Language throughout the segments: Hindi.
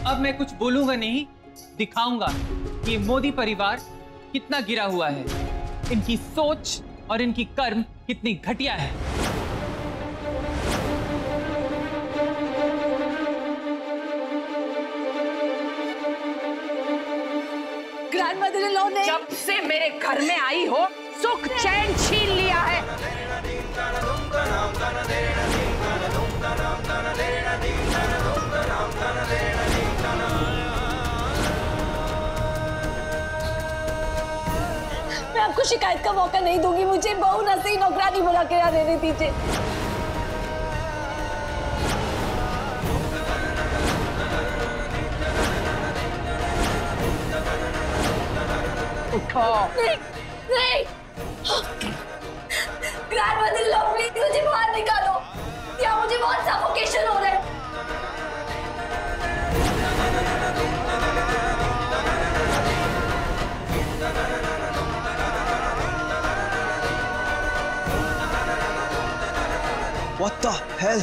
अब मैं कुछ बोलूंगा नहीं, दिखाऊंगा कि मोदी परिवार कितना गिरा हुआ है, इनकी सोच और इनकी कर्म कितनी घटिया है। ग्रैंडमदर इन लॉ ने जब से मेरे घर में आई हो सुख चैन छीन लिया है। मैं आपको शिकायत का मौका नहीं दूंगी, मुझे बहू न सही नौकरानी बुला के यहाँ रहने दीजिए। उठो। नहीं, नहीं। ग्रैंडमदर इन लॉ प्लीज मुझे बाहर निकालो, या मुझे बहुत सफोकेशन हो रहा है। What the hell?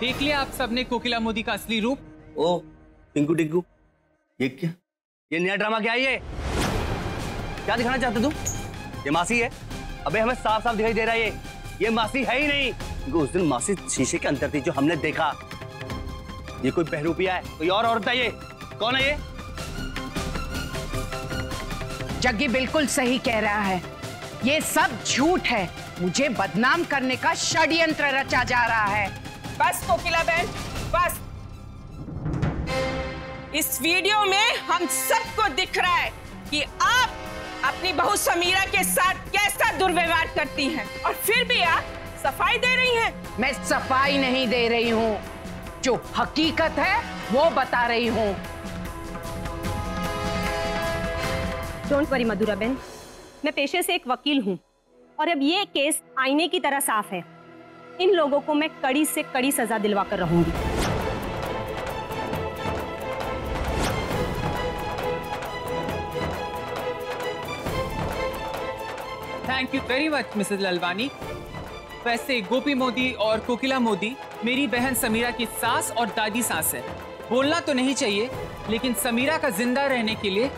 देख लिया आप सबने कोकिला मोदी का असली रूप। ओ टिंकू टिंकू, ये क्या, ये नया ड्रामा क्या है? ये क्या दिखाना चाहते तुम? ये मासी है? अबे हमें साफ साफ दिखाई दे रहा है ये मासी है ही नहीं। उस दिन मासी शीशे के अंदर थी जो हमने देखा। ये कोई बहरूपिया है, कोई और औरत है? ये कौन है? ये जग्गी बिल्कुल सही कह रहा है, ये सब झूठ है। मुझे बदनाम करने का षड्यंत्र रचा जा रहा है। बस कोकिला बहन, बस। इस वीडियो में हम सबको दिख रहा है कि आप अपनी बहू समीरा के साथ कैसा दुर्व्यवहार करती हैं, और फिर भी आप सफाई दे रही हैं। मैं सफाई नहीं दे रही हूँ, जो हकीकत है वो बता रही हूँ। डोंट वरी मधुरा बहन, मैं पेशे से एक वकील हूँ और अब ये केस आईने की तरह साफ है। इन लोगों को मैं कड़ी से कड़ी सजा दिलवा कर रहूंगी। Thank you very much Mrs Lalwani. वैसे गोपी मोदी और कोकिला मोदी मेरी बहन समीरा की सास और दादी सास है। बोलना तो नहीं चाहिए, लेकिन समीरा का जिंदा रहने के लिए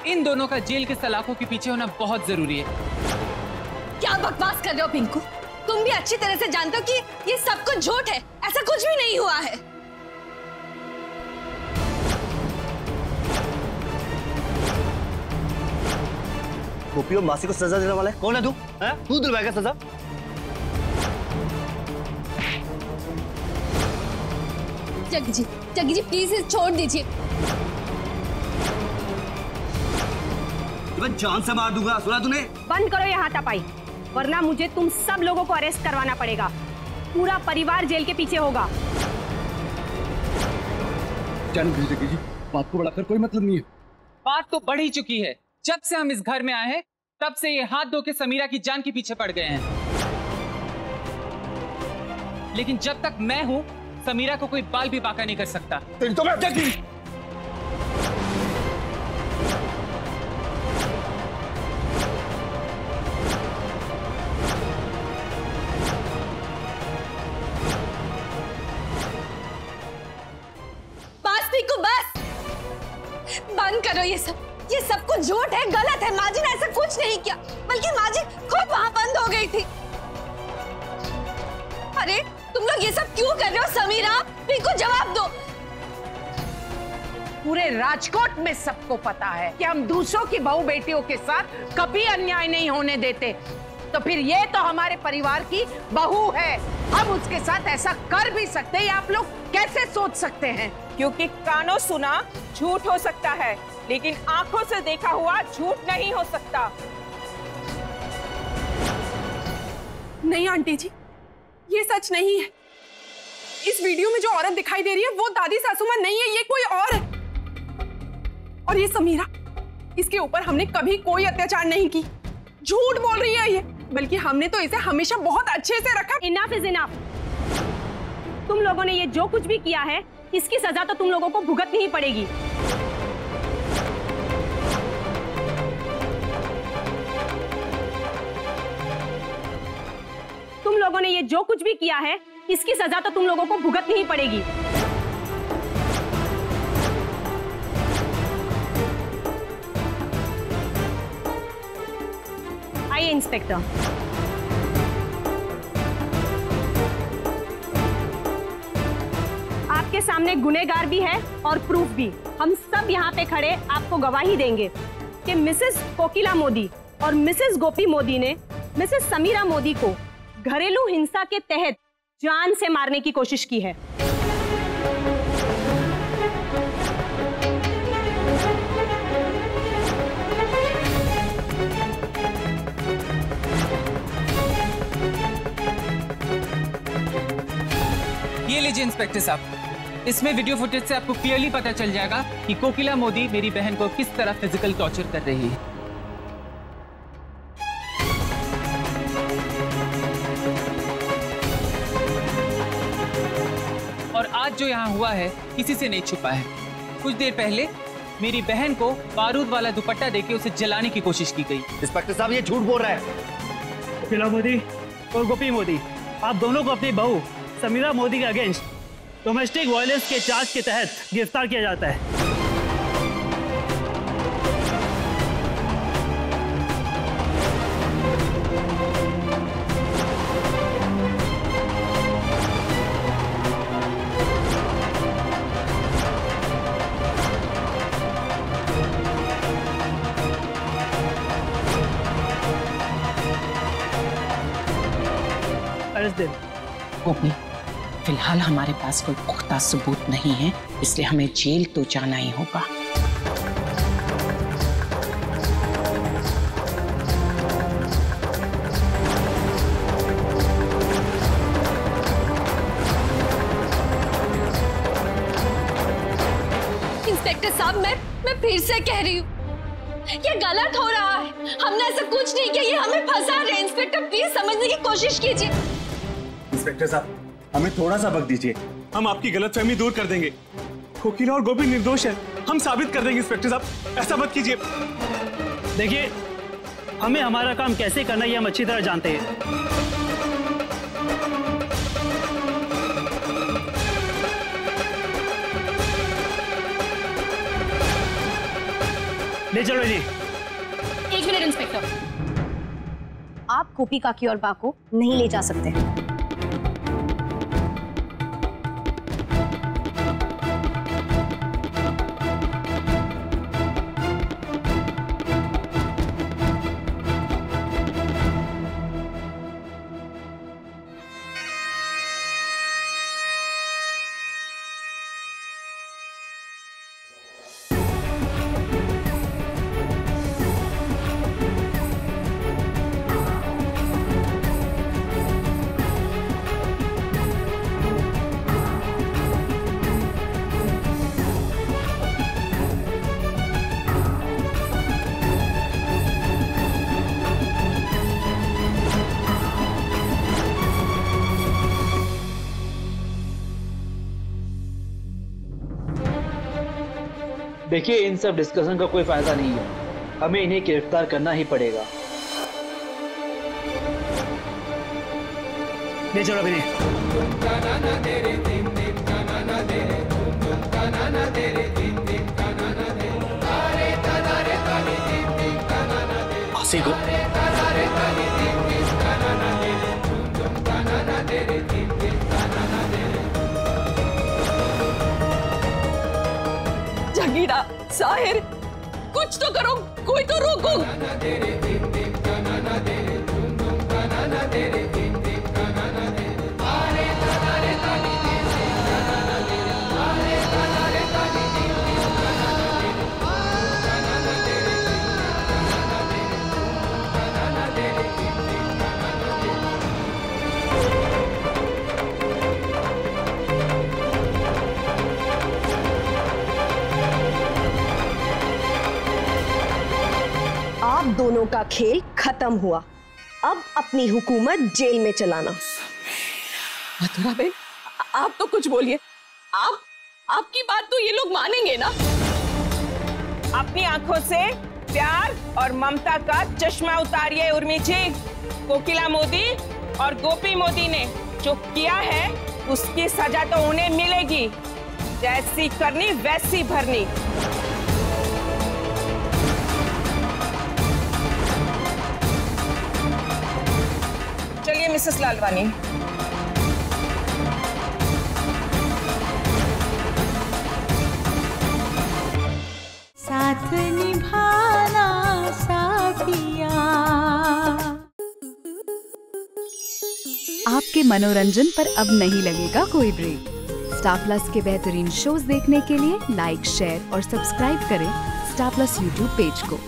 इन दोनों का जेल के सलाखों के पीछे होना बहुत जरूरी है। क्या बकवास कर रहे हो पिंकू? तुम भी अच्छी तरह से जानते हो कि ये सब कुछ झूठ है, ऐसा कुछ भी नहीं हुआ है। गोपी और मासी को सजा देने वाला है कौन है? तू है? तू दिलवाएगा सजा? जग्गी जी प्लीज इसे छोड़ दीजिए। मैं जान से मार दूंगा, सुना तूने? बंद करो ये हाथापाई, वरना मुझे तुम सब लोगों को अरेस्ट करवाना पड़ेगा। पूरा परिवार जेल के पीछे होगा। जग्गी जी, बात को बढ़ाकर कोई मतलब नहीं है। बात तो बढ़ ही चुकी है। जब से हम इस घर में आए हैं तब से ये हाथ धो के समीरा की जान के पीछे पड़ गए हैं। लेकिन जब तक मैं हूं, समीरा को कोई बाल भी बाका नहीं कर सकता। तेरी तो मैं जग्गी। बस पिंकू बस, बंद करो ये सब कुछ झूठ है, गलत है। माजी ने ऐसा कुछ नहीं किया, बल्कि माजी खुद वहां बंद हो गई थी। अरे तुम लोग ये सब क्यों कर रहे हो? समीरा, पिंकू जवाब दो। पूरे राजकोट में सबको पता है कि हम दूसरों की बहू बेटियों के साथ कभी अन्याय नहीं होने देते। तो फिर ये तो हमारे परिवार की बहू है, हम उसके साथ ऐसा कर भी सकते हैं? आप लोग कैसे सोच सकते हैं? क्योंकि कानों सुना झूठ हो सकता है, लेकिन आंखों से देखा हुआ झूठ नहीं हो सकता। नहीं आंटी जी, ये सच नहीं है। इस वीडियो में जो औरत दिखाई दे रही है वो दादी सासू मां नहीं है, ये कोई और है। और ये समीरा, इसके ऊपर हमने कभी कोई अत्याचार नहीं की। झूठ बोल रही है ये, बल्कि हमने तो इसे हमेशा बहुत अच्छे से रखा। Enough is enough. तुम लोगों ने ये जो कुछ भी किया है, इसकी सजा तो तुम लोगों को भुगतनी ही पड़ेगी। तुम लोगों ने ये जो कुछ भी किया है, इसकी सजा तो तुम लोगों को भुगतनी ही पड़ेगी। इंस्पेक्टर। आपके सामने गुनहगार भी है और प्रूफ भी। हम सब यहाँ पे खड़े आपको गवाही देंगे कि मिसेस कोकिला मोदी और मिसेस गोपी मोदी ने मिसेस समीरा मोदी को घरेलू हिंसा के तहत जान से मारने की कोशिश की है। ये लीजिए इंस्पेक्टर साहब, इसमें वीडियो फुटेज से आपको क्लियरली पता चल जाएगा कि कोकिला मोदी मेरी बहन को किस तरह फिजिकल टॉर्चर कर रही है। और आज जो यहाँ हुआ है किसी से नहीं छुपा है। कुछ देर पहले मेरी बहन को बारूद वाला दुपट्टा देके उसे जलाने की कोशिश की गई। इंस्पेक्टर साहब ये झूठ बोल रहा है। कोकिला मोदी और गोपी मोदी, आप दोनों को अपनी बहू समीरा मोदी के अगेंस्ट डोमेस्टिक वायलेंस के चार्ज के तहत गिरफ्तार किया जाता है। अरेस्ट दे। गोपी, फिलहाल हमारे पास कोई पुख्ता सबूत नहीं है, इसलिए हमें जेल तो जाना ही होगा। इंस्पेक्टर साहब, मैं फिर से कह रही हूँ, ये गलत हो रहा है। हमने ऐसा कुछ नहीं किया, ये हमें फंसा रहे हैं। इंस्पेक्टर प्लीज समझने की कोशिश कीजिए। इंस्पेक्टर साहब, हमें थोड़ा सा वक्त दीजिए, हम आपकी गलतफहमी दूर कर देंगे। कोकिला और गोपी निर्दोष है, हम साबित कर देंगे। इंस्पेक्टर साहब ऐसा मत कीजिए। देखिए, हमें हमारा काम कैसे करना है हम अच्छी तरह जानते हैं। ले चलो जी। एक मिनट इंस्पेक्टर, आप गोपी काकी और बा को नहीं ले जा सकते। देखिए, इन सब डिस्कशन का कोई फायदा नहीं है, हमें इन्हें गिरफ्तार करना ही पड़ेगा। ले चलो अभी। आसी को जगीरा, साहिर, कुछ तो करो, कोई तो रोको। दोनों का खेल खत्म हुआ। अब अपनी हुकूमत जेल में चलाना। मथुरा बहन, आप तो कुछ बोलिए। आपकी बात तो ये लोग मानेंगे ना? अपनी आंखों से प्यार और ममता का चश्मा उतारिए उर्मी जी। कोकिला मोदी और गोपी मोदी ने जो किया है उसकी सजा तो उन्हें मिलेगी, जैसी करनी वैसी भरनी। मिसेस लालवानी। साथ निभाना साथिया। आपके मनोरंजन पर अब नहीं लगेगा कोई ब्रेक। स्टार प्लस के बेहतरीन शोज देखने के लिए लाइक, शेयर और सब्सक्राइब करें स्टार प्लस यूट्यूब पेज को।